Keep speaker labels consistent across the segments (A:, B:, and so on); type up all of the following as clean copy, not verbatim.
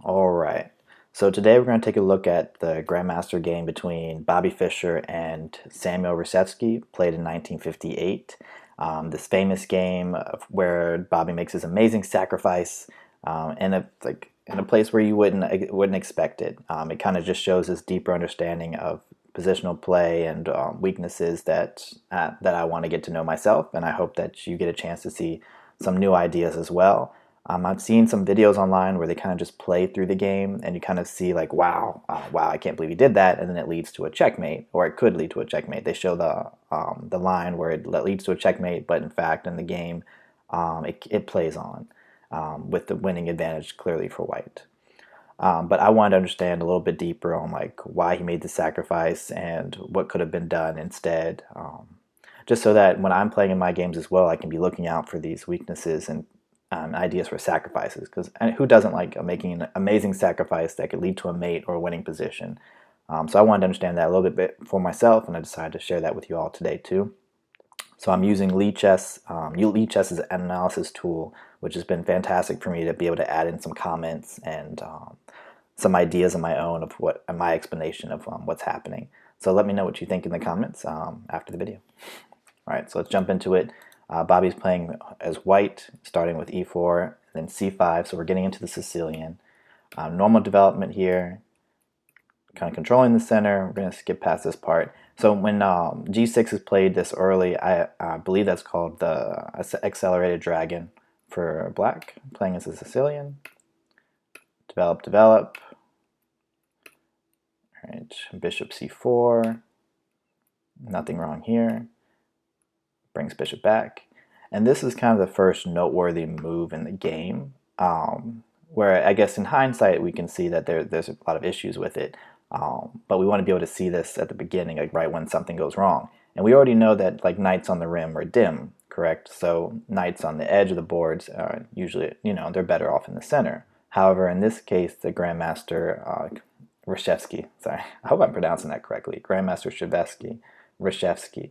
A: All right. So today we're going to take a look at the grandmaster game between Bobby Fischer and Samuel Reshevsky, played in 1958. This famous game where Bobby makes his amazing sacrifice in a place where you wouldn't expect it. It kind of just shows this deeper understanding of positional play and weaknesses that I want to get to know myself, and I hope that you get a chance to see some new ideas as well. I've seen some videos online where they kind of just play through the game, and you kind of see like, wow, wow, I can't believe he did that, and then it leads to a checkmate, or it could lead to a checkmate. They show the line where it leads to a checkmate, but in fact, in the game, it plays on with the winning advantage clearly for white. But I wanted to understand a little bit deeper on like why he made the sacrifice and what could have been done instead. Just so that when I'm playing in my games as well, I can be looking out for these weaknesses and ideas for sacrifices. Because who doesn't like making an amazing sacrifice that could lead to a mate or a winning position? So I wanted to understand that a little bit for myself, and I decided to share that with you all today too. So I'm using Lichess. Lichess is an analysis tool, which has been fantastic for me to be able to add in some comments and some ideas of my own of what my explanation of what's happening. So let me know what you think in the comments after the video. All right, so let's jump into it. Bobby's playing as white, starting with e4, then c5, so we're getting into the Sicilian. Normal development here, kind of controlling the center. We're going to skip past this part. So when g6 is played this early, I believe that's called the accelerated dragon for black, playing as a Sicilian. Develop, develop. All right, bishop c4. Nothing wrong here. Brings bishop back. And this is kind of the first noteworthy move in the game, where I guess in hindsight we can see that there's a lot of issues with it. But we want to be able to see this at the beginning, like right when something goes wrong. And we already know that like knights on the rim are dim, correct? So knights on the edge of the boards are usually, they're better off in the center. However, in this case, the grandmaster Reshevsky, sorry, I hope I'm pronouncing that correctly, Grandmaster Reshevsky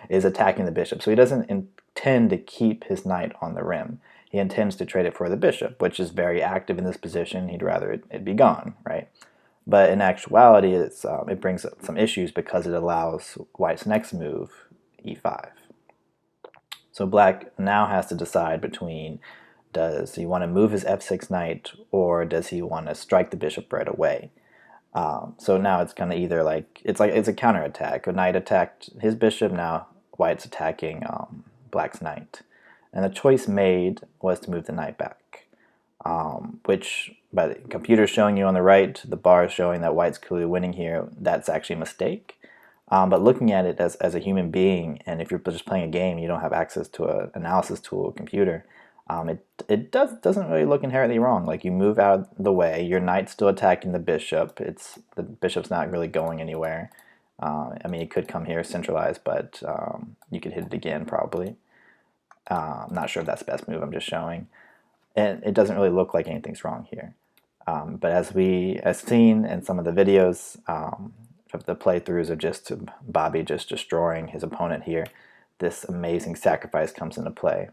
A: is attacking the bishop. So he doesn't intend to keep his knight on the rim. He intends to trade it for the bishop, which is very active in this position. He'd rather it be gone, right? But in actuality, it brings up some issues because it allows white's next move, e5. So black now has to decide between, does he want to move his f6 knight, or does he want to strike the bishop right away? So now it's kind of either it's a counterattack. A knight attacked his bishop, now white's attacking black's knight. And the choice made was to move the knight back, which by the computer showing you on the right, the bar showing that white's clearly winning here, that's actually a mistake. But looking at it as a human being, and if you're just playing a game, you don't have access to an analysis tool, a computer, it doesn't really look inherently wrong. Like you move out of the way, your knight's still attacking the bishop. The bishop's not really going anywhere. I mean, it could come here centralized, but you could hit it again probably. I'm not sure if that's the best move. I'm just showing, and it doesn't really look like anything's wrong here. But as seen in some of the videos of the playthroughs of just Bobby just destroying his opponent here, this amazing sacrifice comes into play.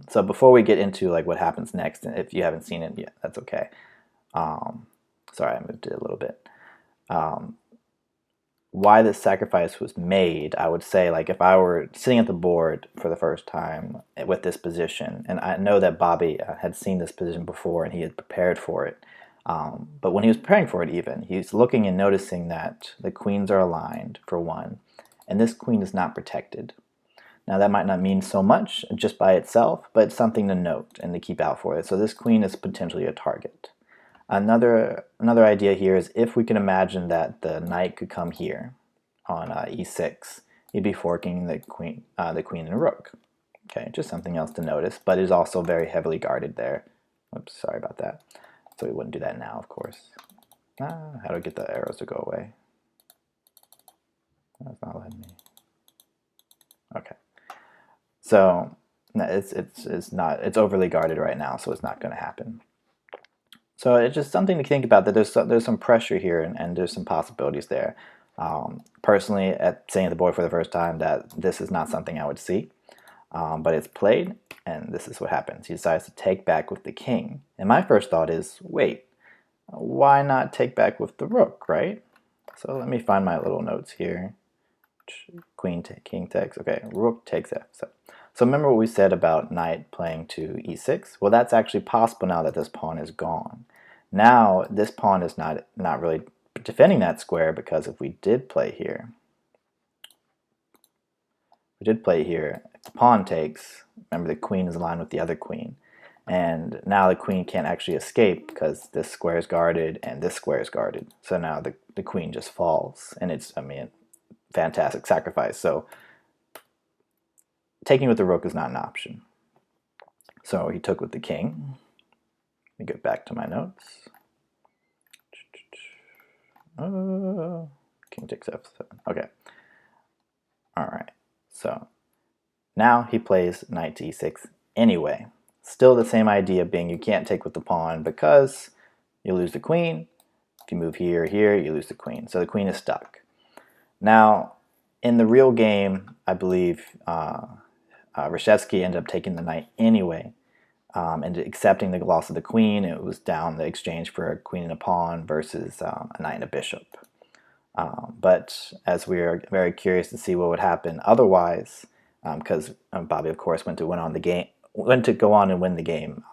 A: So before we get into like what happens next, and if you haven't seen it yet, that's okay. Sorry, I moved it a little bit. Why this sacrifice was made, I would say, like if I were sitting at the board for the first time with this position, and I know that Bobby had seen this position before and he had prepared for it, but when he was preparing for it even, he's looking and noticing that the queens are aligned for one, and this queen is not protected. Now that might not mean so much just by itself, but it's something to note and to keep out for it. So this queen is potentially a target. Another idea here is if we can imagine that the knight could come here on e6, he'd be forking the queen and rook. Okay, just something else to notice, but is also very heavily guarded there. Oops, sorry about that. So we wouldn't do that now, of course. How do I get the arrows to go away? That's not letting me. Okay. So it's overly guarded right now, so it's not going to happen. So it's just something to think about, that there's some pressure here and there's some possibilities there. Personally, at seeing the board for the first time, that this is not something I would see, but it's played, And this is what happens. He decides to take back with the king. And my first thought is, wait, why not take back with the rook, right? So let me find my little notes here. King takes, okay, rook takes f7. So remember what we said about knight playing to e6? Well, that's actually possible now that this pawn is gone. Now, this pawn is not really defending that square, because if we did play here, if the pawn takes, remember the queen is aligned with the other queen. And now the queen can't actually escape because this square is guarded and this square is guarded. So now the queen just falls. And it's, I mean, fantastic sacrifice. So taking with the rook is not an option. So he took with the king. Let me get back to my notes. King takes f7. Okay. All right. So now he plays knight to e6 anyway. Still the same idea being you can't take with the pawn because you lose the queen. If you move here or here, you lose the queen. So the queen is stuck. Now, in the real game, I believe Reshevsky ended up taking the knight anyway and accepting the loss of the queen. It was down the exchange for a queen and a pawn versus a knight and a bishop. But as we are very curious to see what would happen otherwise, because Bobby, of course, went to go on and win the game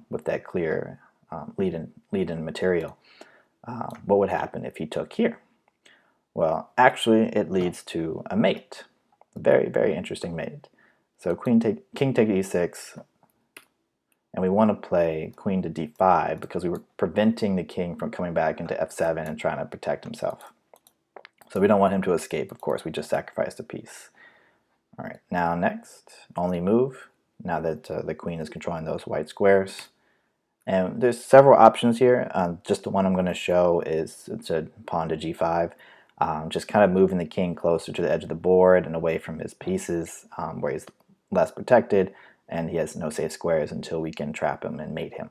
A: with that clear lead-in material. What would happen if he took here? Well, actually, it leads to a mate. A very, very interesting mate. So king take e6, and we want to play queen to d5 because we were preventing the king from coming back into f7 and trying to protect himself. So we don't want him to escape, of course. We just sacrificed a piece. All right, now next, only move, now that the queen is controlling those white squares. And there's several options here. Just the one I'm going to show is it's a pawn to g5. Just kind of moving the king closer to the edge of the board and away from his pieces where he's less protected, and he has no safe squares until we can trap him and mate him.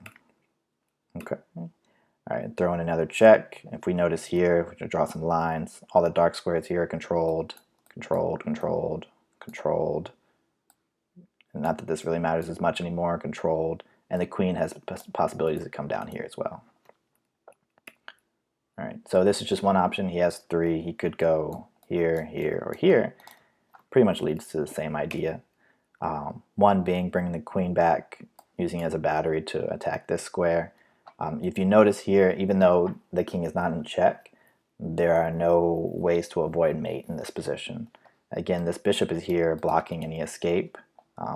A: Okay. All right, throw in another check. If we notice here, we can draw some lines. All the dark squares here are controlled, controlled, controlled, controlled. And not that this really matters as much anymore, controlled. And the queen has possibilities to come down here as well. All right, so this is just one option. He has three. He could go here, here, or here. Pretty much leads to the same idea. One being bringing the queen back, using it as a battery to attack this square. If you notice here, even though the king is not in check, there are no ways to avoid mate in this position. Again, this bishop is here blocking any escape.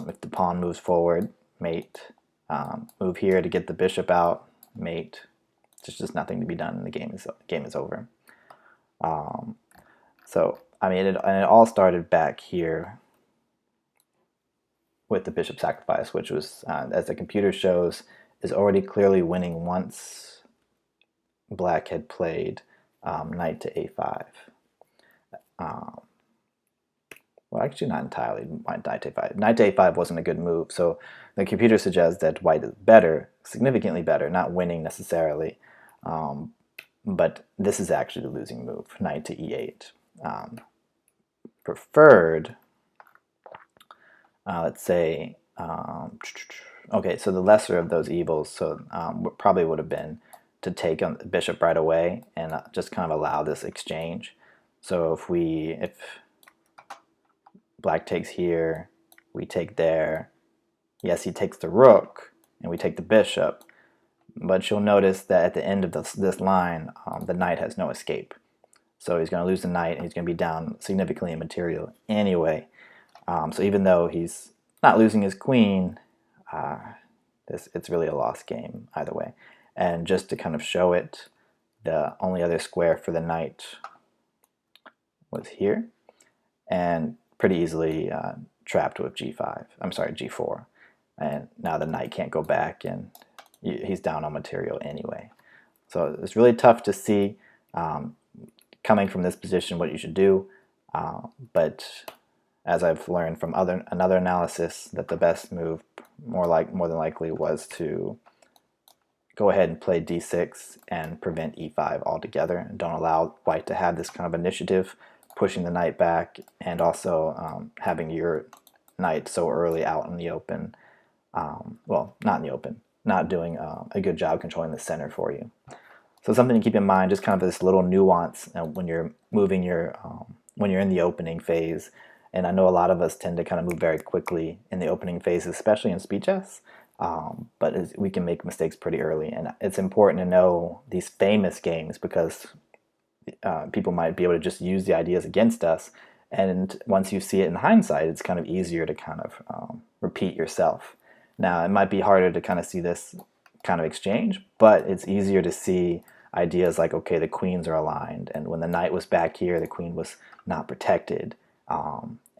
A: If the pawn moves forward, mate. Move here to get the bishop out, mate. There's just nothing to be done, and the game is over. So, I mean, it all started back here with the bishop sacrifice, which was, as the computer shows, is already clearly winning once black had played knight to a5. Well, actually not entirely knight to a5. Knight to a5 wasn't a good move, so the computer suggests that white is better, significantly better, not winning necessarily, but this is actually the losing move, knight to e8. Preferred, let's say, okay, so the lesser of those evils, so probably would have been to take on the bishop right away and just kind of allow this exchange. So if black takes here, we take there. Yes, he takes the rook, and we take the bishop. But you'll notice that at the end of this line, the knight has no escape. So he's going to lose the knight, and he's going to be down significantly in material anyway. So even though he's not losing his queen, it's really a lost game either way. And just to kind of show it, the only other square for the knight was here. And pretty easily trapped with g4. And now the knight can't go back, and he's down on material anyway. So it's really tough to see coming from this position what you should do. But as I've learned from another analysis, that the best move more than likely was to go ahead and play d6 and prevent e5 altogether, and don't allow white to have this kind of initiative, pushing the knight back, and also having your knight so early out in the open well, not in the open, not doing a good job controlling the center for you. So something to keep in mind, just kind of this little nuance when you're moving when you're in the opening phase. And I know a lot of us tend to kind of move very quickly in the opening phase, especially in speed chess. But we can make mistakes pretty early, and it's important to know these famous games because people might be able to just use the ideas against us. And once you see it in hindsight, it's kind of easier to kind of repeat yourself. Now, it might be harder to kind of see this kind of exchange, but it's easier to see ideas like, okay, the queens are aligned, and when the knight was back here, the queen was not protected.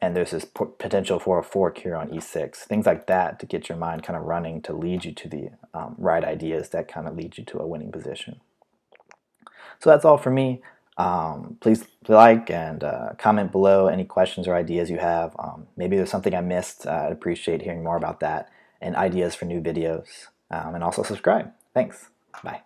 A: And there's this potential for a fork here on e6, things like that to get your mind kind of running to lead you to the right ideas that kind of lead you to a winning position. So that's all for me. Please like and comment below any questions or ideas you have. Maybe there's something I missed. I'd appreciate hearing more about that and ideas for new videos. And also subscribe. Thanks. Bye.